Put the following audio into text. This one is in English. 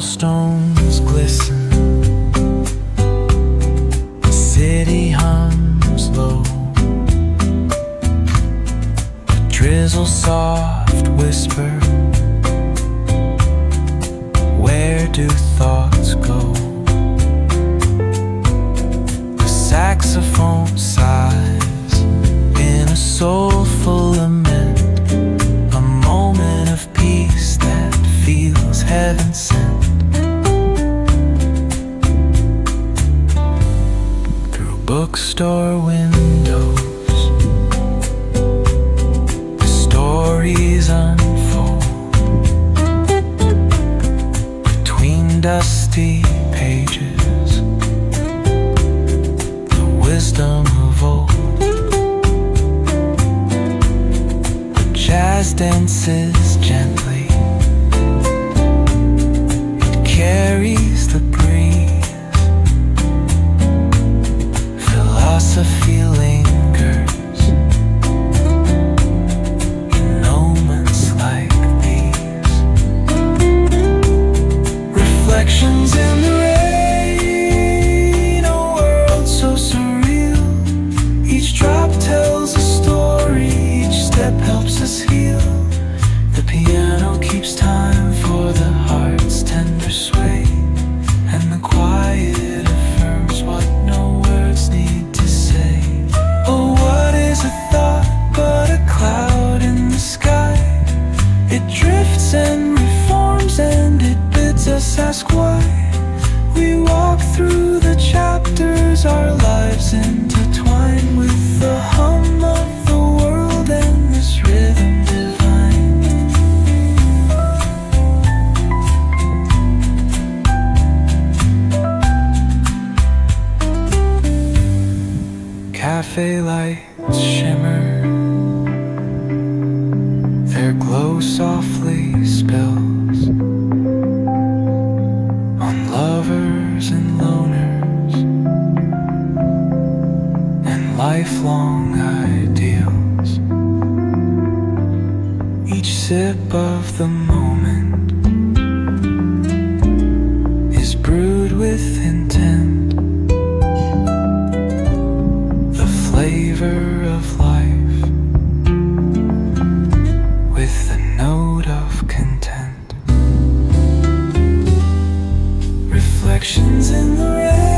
cobblestones glisten, the city hums low, a drizzle soft whisper, where do thoughts go? The saxophone sighs in a soulful lament, a moment of peace that feels heaven sent. Through bookstore windows, the stories unfold. Between dusty pages, the wisdom of old. The jazz dances gently, carries the breeze. Philosophy lingers in moments like these. Reflections in the rain, a world so surreal. Each drop tells a story, each step helps us heal. The piano keeps time for the heart's tender sway, and the quiet affirms what no words need to say. Oh, what is a thought but a cloud in the sky? It drifts and reforms and it bids us ask why. We walk through the chapters, our lives intertwine with the hum of the world and this rhythm divine. Cafe lights shimmer, their glow softly spills on lovers and loners and lifelong ideals. Each sip of the moment is brewed with intent, the flavor of life with the note of content. Reflections in the rain.